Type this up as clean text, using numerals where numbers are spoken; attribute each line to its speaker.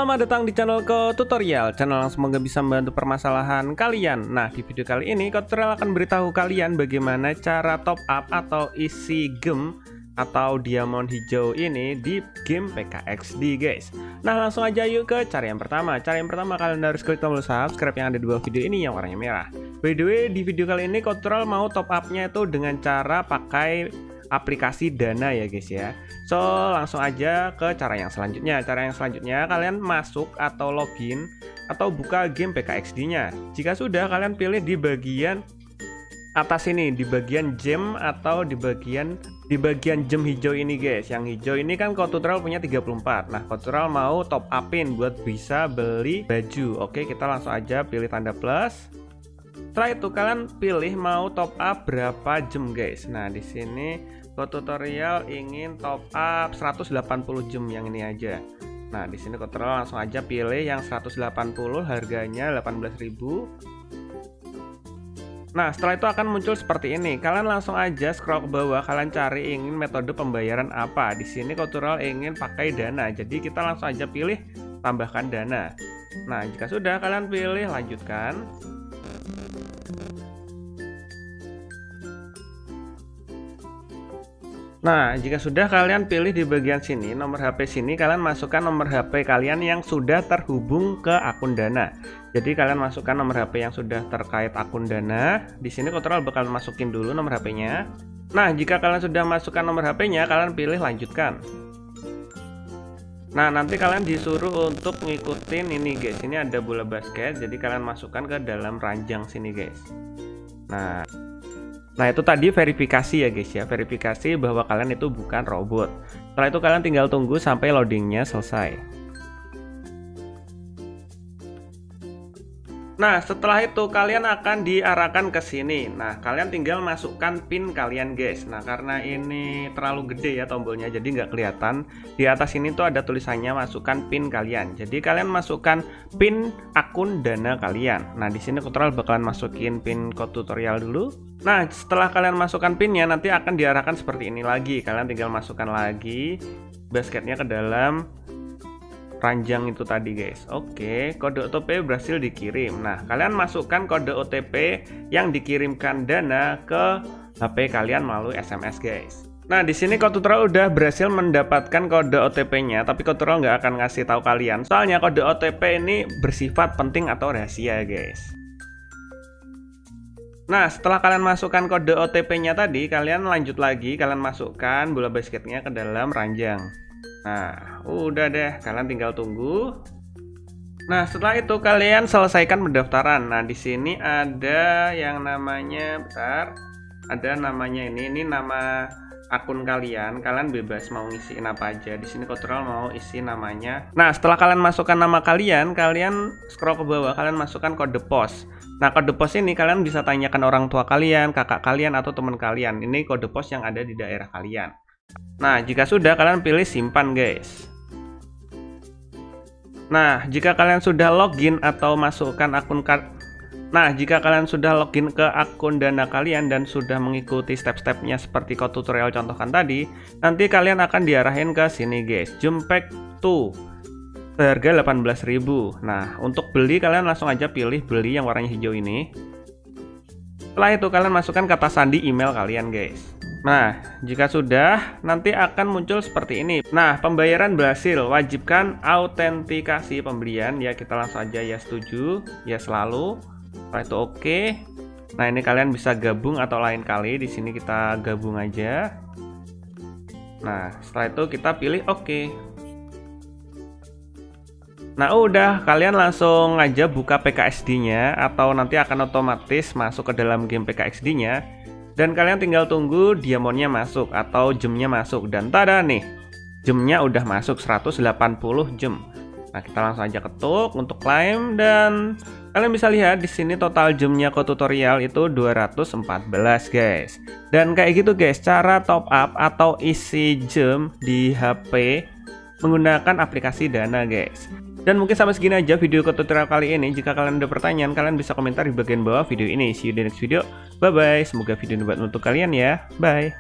Speaker 1: Selamat datang di channel Tutorial, channel yang semoga bisa membantu permasalahan kalian. Nah, di video kali ini Tutorial akan beritahu kalian bagaimana cara top up atau isi gem atau diamond hijau ini di game PKXD, guys. Nah, langsung aja yuk ke cara yang pertama. Cara yang pertama, kalian harus klik tombol subscribe yang ada di bawah video ini yang warnanya merah. By the way, di video kali ini Tutorial mau top up-nya itu dengan cara pakai aplikasi Dana ya guys ya. So langsung aja ke cara yang selanjutnya. Cara yang selanjutnya, kalian masuk atau login atau buka game PKXD nya. Jika sudah, kalian pilih di bagian atas ini, di bagian gem atau di bagian gem hijau ini guys. Yang hijau ini kan Tutorial punya 34. Nah, Tutorial mau top upin buat bisa beli baju. Oke, kita langsung aja pilih tanda plus. Setelah itu kalian pilih mau top up berapa gem guys. Nah, di sini Tutorial ingin top up 180 gem yang ini aja. Nah, di sini Tutorial langsung aja pilih yang 180, harganya 18.000. Nah, setelah itu akan muncul seperti ini. Kalian langsung aja scroll ke bawah, kalian cari ingin metode pembayaran apa. Di sini Tutorial ingin pakai Dana. Jadi kita langsung aja pilih tambahkan Dana. Nah, jika sudah, kalian pilih lanjutkan. Nah, jika sudah, kalian pilih di bagian sini, nomor HP sini, kalian masukkan nomor HP kalian yang sudah terhubung ke akun Dana. Jadi kalian masukkan nomor HP yang sudah terkait akun Dana. Di sini Tutorial bakal masukin dulu nomor HP-nya. Nah, jika kalian sudah masukkan nomor HP-nya, kalian pilih lanjutkan. Nah, nanti kalian disuruh untuk ngikutin ini guys. Ini ada bola basket, jadi kalian masukkan ke dalam ranjang sini guys. Nah, itu tadi verifikasi ya guys ya, verifikasi bahwa kalian itu bukan robot. Setelah itu kalian tinggal tunggu sampai loadingnya selesai. Nah, setelah itu kalian akan diarahkan ke sini. Nah, kalian tinggal masukkan pin kalian guys. Nah, karena ini terlalu gede ya tombolnya, jadi nggak kelihatan. Di atas ini tuh ada tulisannya masukkan pin kalian. Jadi kalian masukkan pin akun Dana kalian. Nah, di sini Tutorial bakalan masukin pin Tutorial dulu. Nah, setelah kalian masukkan pinnya, nanti akan diarahkan seperti ini lagi. Kalian tinggal masukkan lagi basketnya ke dalam ranjang itu tadi guys. Oke, kode OTP berhasil dikirim. Nah, kalian masukkan kode OTP yang dikirimkan Dana ke HP kalian melalui SMS guys. Nah, di sini Tutorial udah berhasil mendapatkan kode OTP-nya, tapi Tutorial nggak akan ngasih tahu kalian. Soalnya kode OTP ini bersifat penting atau rahasia guys. Nah, setelah kalian masukkan kode OTP-nya tadi, kalian lanjut lagi, kalian masukkan bola basketnya ke dalam ranjang. Nah, udah deh, kalian tinggal tunggu. Nah, setelah itu kalian selesaikan pendaftaran. Nah, di sini ada yang namanya, ada namanya ini nama akun kalian. Kalian bebas mau ngisiin apa aja. Di sini Tutorial mau isi namanya. Nah, setelah kalian masukkan nama kalian, kalian scroll ke bawah, kalian masukkan kode pos. Nah, kode pos ini kalian bisa tanyakan orang tua kalian, kakak kalian, atau teman kalian. Ini kode pos yang ada di daerah kalian. Nah, jika sudah, kalian pilih simpan guys. Nah, jika kalian sudah login atau masukkan akun jika kalian sudah login ke akun Dana kalian dan sudah mengikuti step-stepnya seperti Tutorial contohkan tadi, nanti kalian akan diarahin ke sini guys, Gem Pack 2 harga 18.000. Nah, untuk beli kalian langsung aja pilih beli yang warnanya hijau ini. Setelah itu kalian masukkan kata sandi email kalian guys. Nah, jika sudah, nanti akan muncul seperti ini. Nah, pembayaran berhasil, wajibkan autentikasi pembelian. Ya, kita langsung aja ya setuju, ya selalu. Setelah itu oke. Nah, ini kalian bisa gabung atau lain kali. Di sini kita gabung aja. Nah, setelah itu kita pilih oke. Nah, udah, kalian langsung aja buka PKXD-nya atau nanti akan otomatis masuk ke dalam game PKXD-nya. Dan kalian tinggal tunggu diamondnya masuk atau gemnya masuk. Dan tada nih, gemnya udah masuk 180 gem. Nah, kita langsung aja ketuk untuk klaim. Dan kalian bisa lihat di sini total gemnya Tutorial itu 214 guys. Dan kayak gitu guys, cara top up atau isi gem di HP menggunakan aplikasi Dana guys. Dan mungkin sampai segini aja video tutorial kali ini. Jika kalian ada pertanyaan, kalian bisa komentar di bagian bawah video ini. See you di next video. Bye bye. Semoga video ini bermanfaat untuk kalian ya. Bye.